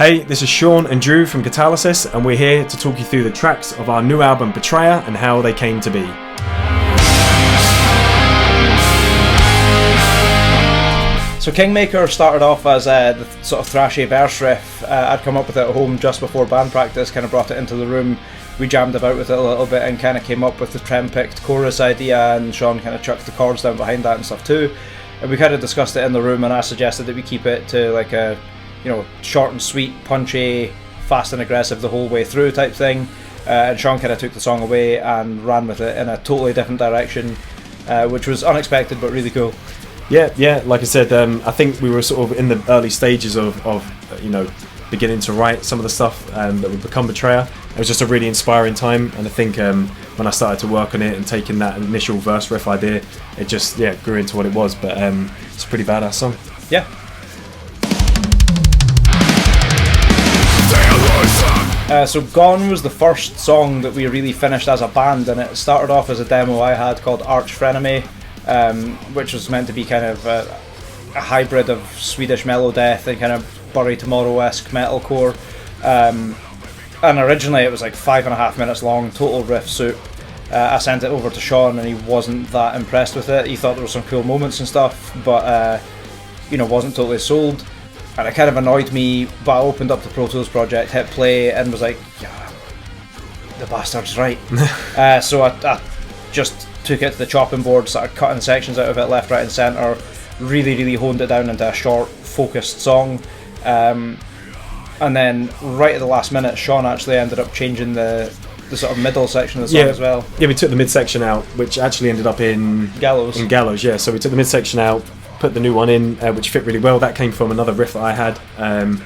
Hey, this is Sean and Drew from Catalysis, and we're here to talk you through the tracks of our new album Betrayer and how they came to be. So Kingmaker started off as the sort of thrashy verse riff. I'd come up with it at home just before band practice, kind of brought it into the room, we jammed about with it a little bit and kind of came up with the trem-picked chorus idea, and Sean kind of chucked the chords down behind that and stuff too. And we kind of discussed it in the room, and I suggested that we keep it to like a, short and sweet, punchy, fast and aggressive the whole way through type thing. And Sean kind of took the song away and ran with it in a totally different direction, which was unexpected but really cool. Yeah, like I said, I think we were sort of in the early stages of beginning to write some of the stuff that would become Betrayer. It was just a really inspiring time, and I think when I started to work on it and taking that initial verse riff idea, it just grew into what it was. But it's a pretty badass song. Yeah. So Gone was the first song that we really finished as a band, and it started off as a demo I had called Arch Frenemy, which was meant to be kind of a hybrid of Swedish melodeath and kind of Bury Tomorrow-esque metalcore. And originally it was like 5.5 minutes long, total riff soup. I sent it over to Sean and he wasn't that impressed with it. He thought there were some cool moments and stuff, but wasn't totally sold. And it kind of annoyed me, but I opened up the Pro Tools project, hit play, and was like, yeah, the bastard's right. So I just took it to the chopping board, started cutting sections out of it left, right and centre, really honed it down into a short, focused song. And then right at the last minute, Sean actually ended up changing the sort of middle section of the song as well. Yeah, we took the midsection out, which actually ended up in Gallows. Yeah, so we took the midsection out, put the new one in, which fit really well. That came from another riff that I had, and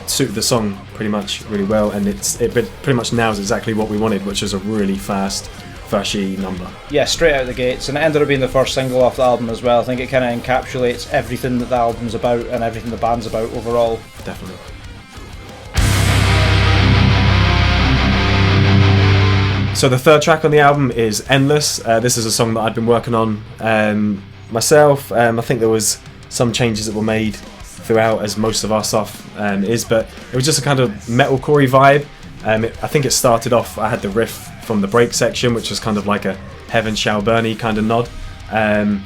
suited the song pretty much really well, and it pretty much nails exactly what we wanted, which is a really fast, thrashy number. Yeah, straight out the gates, and it ended up being the first single off the album as well. I think it kind of encapsulates everything that the album's about and everything the band's about overall. Definitely. So the third track on the album is Endless. This is a song that I'd been working on myself. I think there was some changes that were made throughout, as most of our stuff is, but it was just a kind of metalcore vibe. I think it started off, I had the riff from the break section, which was kind of like a Heaven Shall Burn-y kind of nod, and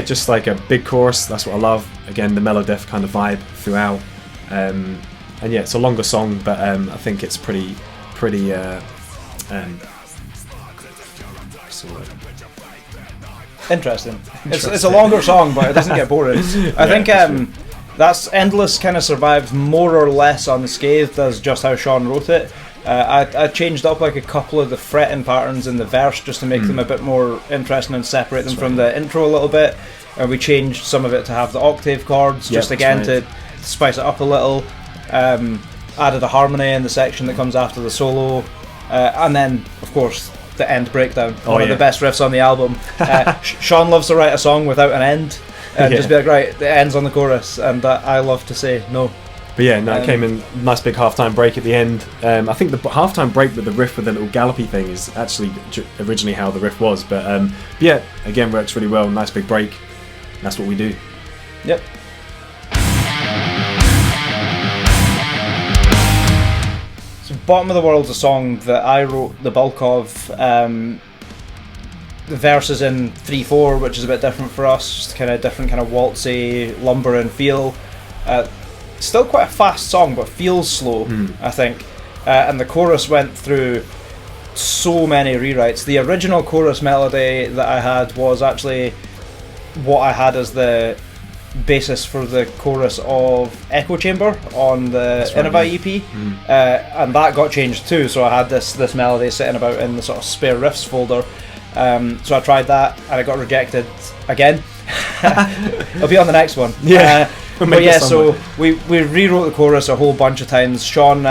just like a big chorus. That's what I love. Again, the melodeath kind of vibe throughout, and it's a longer song, but I think it's pretty interesting. It's a longer song, but it doesn't get boring. I think that's Endless kind of survived more or less unscathed as just how Sean wrote it. I changed up like a couple of the fretting patterns in the verse just to make them a bit more interesting and separate them from the intro a little bit. And we changed some of it to have the octave chords, just again to spice it up a little. Added a harmony in the section that comes after the solo, and then of course the end breakdown, one of the best riffs on the album. Sean loves to write a song without an end, and just be like, right, it ends on the chorus, and I love to say no. But it came in nice big halftime break at the end. I think the halftime break with the riff with the little gallopy thing is actually originally how the riff was, but again works really well. Nice big break. That's what we do. Yep. So Bottom of the World's a song that I wrote the bulk of. The verse is in 3/4, which is a bit different for us, just kind of different kind of waltzy, lumbering feel. Still quite a fast song, but feels slow, I think. And the chorus went through so many rewrites. The original chorus melody that I had was actually what I had as the basis for the chorus of Echo Chamber on the Innovae EP, and that got changed too, so I had this melody sitting about in the sort of spare riffs folder. So I tried that and it got rejected again. It'll be on the next one. So we rewrote the chorus a whole bunch of times. Sean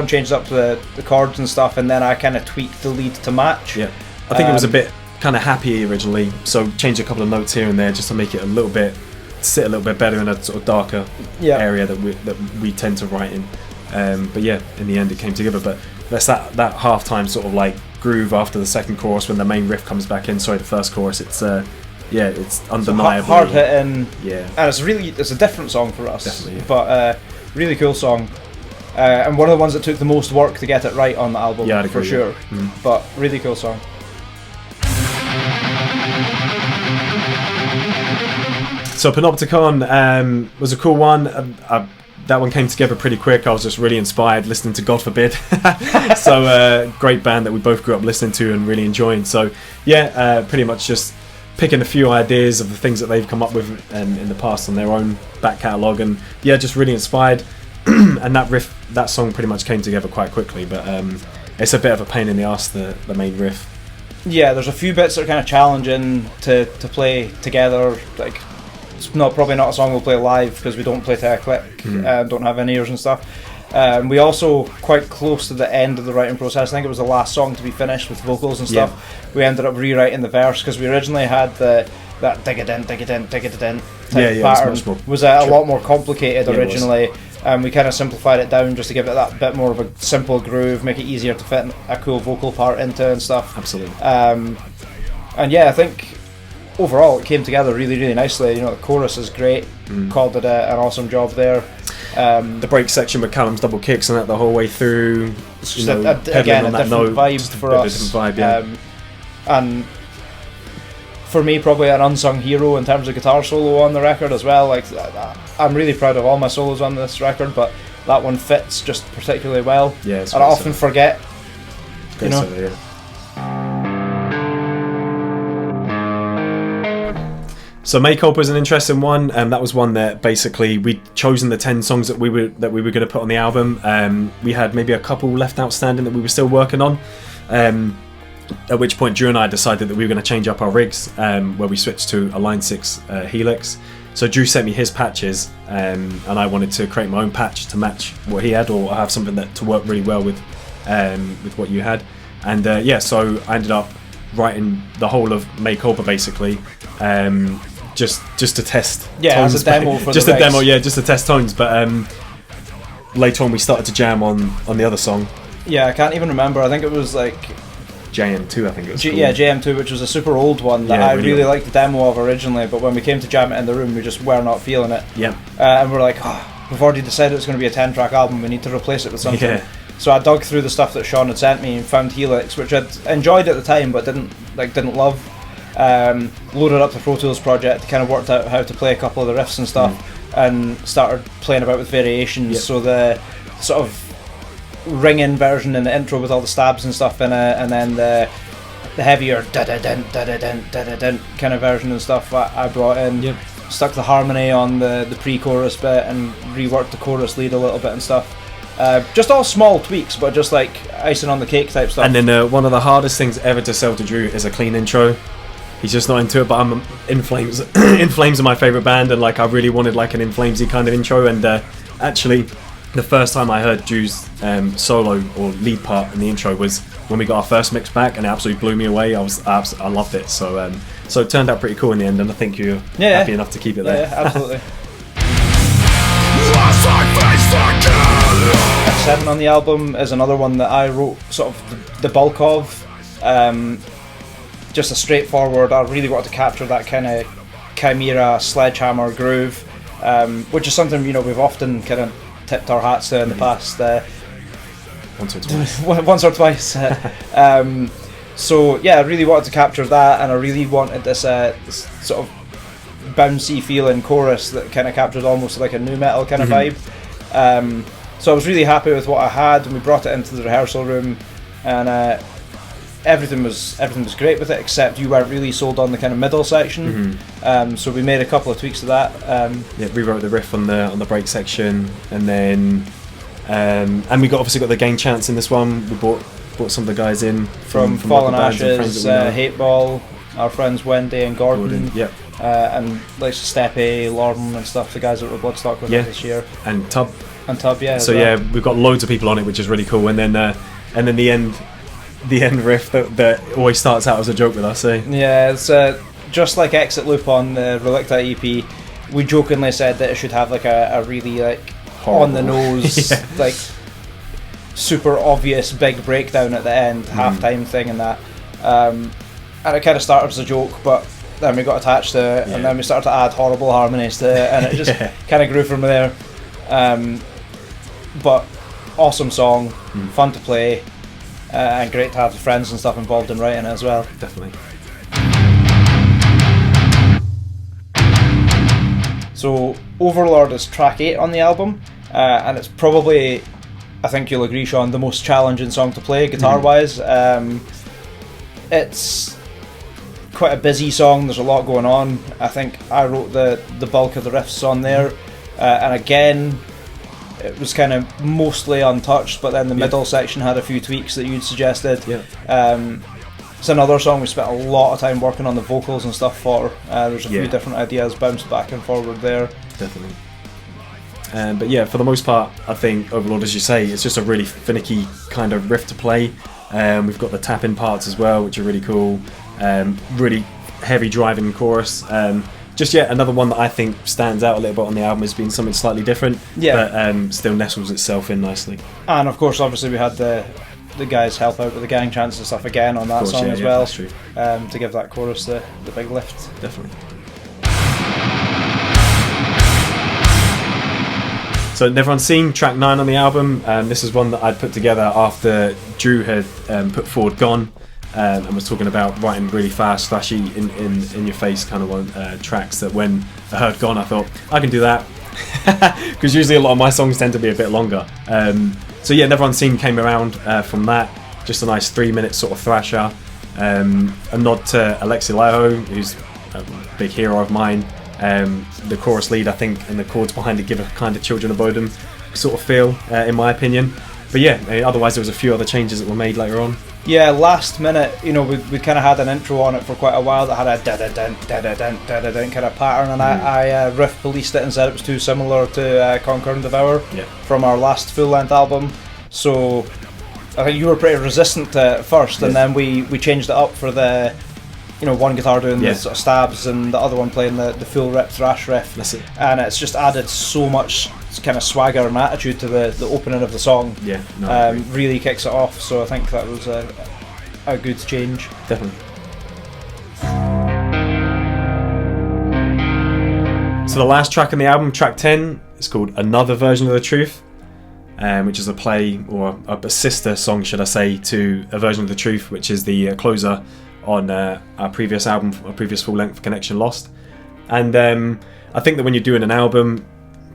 changed up the chords and stuff, and then I kind of tweaked the lead to match. I think it was a bit kind of happy originally, so changed a couple of notes here and there just to make it sit a little bit better in a sort of darker area that we tend to write in. But in the end it came together. But that's that halftime sort of like groove after the second chorus when the main riff comes back in. Sorry, the first chorus. It's undeniably hard hitting. And it's a different song for us. Definitely, but really cool song. and one of the ones that took the most work to get it right on the album, Yeah, I'd for agree, sure. yeah. But really cool song. So Panopticon was a cool one. That one came together pretty quick. I was just really inspired listening to God Forbid. So great band that we both grew up listening to and really enjoying. So yeah, pretty much just picking a few ideas of the things that they've come up with in the past on their own back catalogue, and yeah, just really inspired. And that song pretty much came together quite quickly, but it's a bit of a pain in the arse, the main riff. Yeah, there's a few bits that are kind of challenging to play together. Like, it's probably not a song we'll play live because we don't play to a click and don't have in-ears and stuff. We also, quite close to the end of the writing process, I think it was the last song to be finished with vocals and stuff, we ended up rewriting the verse because we originally had that dig-a-dent type pattern. Was a lot more complicated originally. We kind of simplified it down just to give it that bit more of a simple groove, make it easier to fit a cool vocal part into and stuff. Absolutely. And yeah, I think overall it came together really, really nicely. You know, the chorus is great. Called it an awesome job there. The break section with Callum's double kicks and that the whole way through. It's just again a different vibe for us. Different vibe, yeah. And for me, probably an unsung hero in terms of guitar solo on the record as well. Like, I'm really proud of all my solos on this record, but that one fits just particularly well. Yeah, and I often forget. You know. Solo, yeah. So Make-Up was an interesting one, and that was one that basically we'd chosen the 10 songs that we were going to put on the album. We had maybe a couple left outstanding that we were still working on. At which point Drew and I decided that we were going to change up our rigs, where we switched to a Line 6 Helix. So Drew sent me his patches, and I wanted to create my own patch to match what he had, or have something that to work really well with what you had. And yeah, so I ended up writing the whole of Make-Up basically. Just to test tones, as a demo for just the a demo, yeah, just to test tones. But later on we started to jam on the other song. Yeah, I can't even remember. I think it was like JM2, I think it was called. Yeah, JM2, which was a super old one that I really liked the demo of originally, but when we came to jam it in the room we just were not feeling it. Yeah. And we're like, we've already decided it's going to be a 10-track album, we need to replace it with something. Yeah. So I dug through the stuff that Sean had sent me and found Helix, which I'd enjoyed at the time but didn't love. Loaded up the Pro Tools project, kind of worked out how to play a couple of the riffs and stuff, and started playing about with variations. Yep. So the sort of ring-in version in the intro with all the stabs and stuff in it, and then the heavier da-da-dent, da-da-dent, da-da-dent kind of version and stuff I brought in. Yep. Stuck the harmony on the pre-chorus bit and reworked the chorus lead a little bit and stuff. Just all small tweaks, but just like icing on the cake type stuff. And then one of the hardest things ever to sell to Drew is a clean intro. He's just not into it, but I'm In Flames. In Flames are my favourite band, and like I really wanted like an In Flamesy kind of intro. And actually, the first time I heard Drew's solo or lead part in the intro was when we got our first mix back, and it absolutely blew me away. I loved it. So it turned out pretty cool in the end, and I think you're happy enough to keep it there. Yeah, absolutely. F7 on the album is another one that I wrote sort of the bulk of. Just a straightforward, I really wanted to capture that kind of Chimera sledgehammer groove, which is something, you know, we've often kind of tipped our hats to in the past. Once or twice. Once or twice. So yeah, I really wanted to capture that, and I really wanted this sort of bouncy feeling chorus that kind of captured almost like a nu metal kind of vibe. So I was really happy with what I had, and we brought it into the rehearsal room, and everything was great with it, except you weren't really sold on the kind of middle section. So we made a couple of tweaks to that. Rewrote the riff on the break section, and then and we obviously got the gain chants in this one. We brought some of the guys in from Fallen Ashes, Hateball, our friends Wendy and Gordon. Yep. And like Steppe, Lorm and stuff, the guys that were Bloodstock with us this year. And Tub, yeah. So yeah, we've got loads of people on it, which is really cool. And then the end riff that always starts out as a joke with us, eh? Yeah, it's just like Exit Loop on the Relicta EP. We jokingly said that it should have like a really like horrible, on the nose, like super obvious big breakdown at the end, halftime thing and that. And it kind of started as a joke, but then we got attached to it, and then we started to add horrible harmonies to it, and it just kind of grew from there. But awesome song, fun to play, and great to have the friends and stuff involved in writing it as well. Definitely. So Overlord is track 8 on the album, and it's probably, I think you'll agree, Sean, the most challenging song to play guitar-wise. It's quite a busy song, there's a lot going on. I think I wrote the bulk of the riffs on there, and again, it was kind of mostly untouched, but then the middle section had a few tweaks that you'd suggested. It's another song we spent a lot of time working on the vocals and stuff for. There's a few different ideas bounced back and forward there. Definitely. But yeah, for the most part, I think Overlord, as you say, it's just a really finicky kind of riff to play. We've got the tap-in parts as well, which are really cool. Really heavy driving chorus. Just yet another one that I think stands out a little bit on the album as being something slightly different, but still nestles itself in nicely. And of course, obviously, we had the guys help out with the gang chants and stuff again on that song as well, to give that chorus the big lift. Definitely. So Never Unseen, track 9 on the album. This is one that I'd put together after Drew had put forward Gone, and was talking about writing really fast, flashy, in your face kind of tracks that when I heard Gone I thought, I can do that. Because usually a lot of my songs tend to be a bit longer. So yeah, Never Unseen came around from that. Just a nice 3-minute sort of thrasher. A nod to Alexi Laiho, who's a big hero of mine. The chorus lead, I think, and the chords behind it give a kind of Children of Bodom sort of feel, in my opinion. But yeah, otherwise there was a few other changes that were made later on. Yeah, last minute, we kind of had an intro on it for quite a while that had a da-da-dun, da-da-dun, da-da-dun kind of pattern, and I riff policed it and said it was too similar to Conquer and Devour from our last full-length album. So I think you were pretty resistant to it first, and then we changed it up for the, one guitar doing the sort of stabs and the other one playing the full rip thrash riff. That's it. And it's just added so much kind of swagger and attitude to the opening of the song. Really kicks it off, so I think that was a good change. Definitely. So the last track on the album, track 10, is called Another Version of the Truth, which is a play, or a sister song should I say, to A Version of the Truth, which is the closer on our previous album, our previous full-length Connection Lost. And I think that when you're doing an album,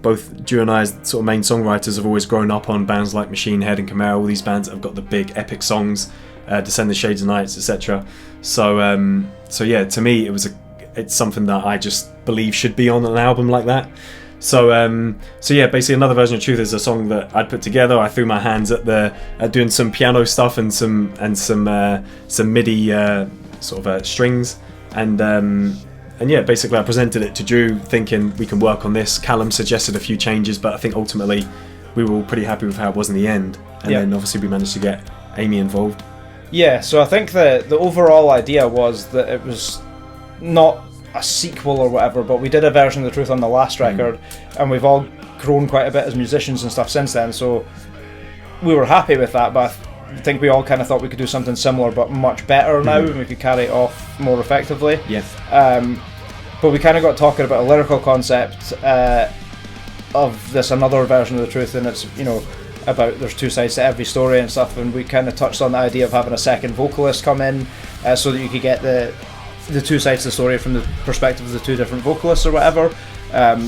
both Drew and I, as sort of main songwriters, have always grown up on bands like Machine Head and Chimera, all these bands that have got the big epic songs, Descend the Shades of Nights, etc. So yeah, to me it's something that I just believe should be on an album like that. So yeah, basically Another Version of Truth is a song that I'd put together. I threw my hands at doing some piano stuff and some MIDI sort of strings, and yeah, basically I presented it to Drew thinking we can work on this. Callum suggested a few changes, but I think ultimately we were all pretty happy with how it was in the end, and then obviously we managed to get Amy involved. Yeah, so I think the overall idea was that it was not a sequel or whatever, but we did A Version of the Truth on the last record, and we've all grown quite a bit as musicians and stuff since then, so we were happy with that, but I think we all kind of thought we could do something similar but much better now, and we could carry it off more effectively. But we kind of got talking about a lyrical concept of this Another Version of the Truth, and it's, about there's two sides to every story and stuff, and we kind of touched on the idea of having a second vocalist come in so that you could get the two sides of the story from the perspective of the two different vocalists or whatever.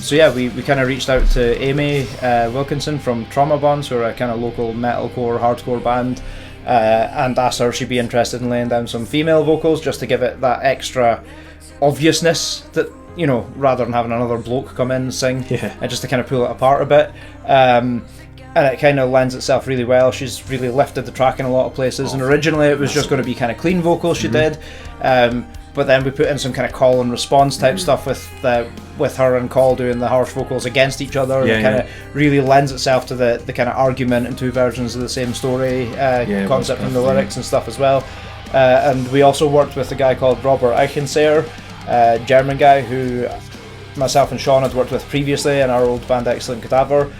So yeah, we kind of reached out to Amy Wilkinson from Trauma Bonds, who are a kind of local metalcore, hardcore band, and asked her if she'd be interested in laying down some female vocals just to give it that extra obviousness that, rather than having another bloke come in and sing, and just to kind of pull it apart a bit. And it kind of lends itself really well. She's really lifted the track in a lot of places, and originally it was just going to be kind of clean vocals she did, but then we put in some kind of call and response type stuff with her and Call doing the harsh vocals against each other, and it kind of really lends itself to the kind of argument and two versions of the same story concept from the lyrics and stuff as well. And we also worked with a guy called Robert Eichenseher, German guy who myself and Sean had worked with previously in our old band Excellent Cadaver,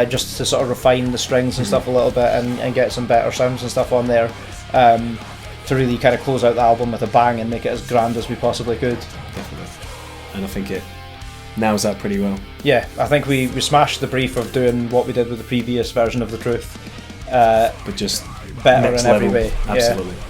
just to sort of refine the strings and stuff a little bit and get some better sounds and stuff on there, to really kind of close out the album with a bang and make it as grand as we possibly could. Definitely. And I think it nails that pretty well. Yeah, I think we smashed the brief of doing what we did with the previous version of The Truth. but just better next in every level. way. Absolutely. Yeah.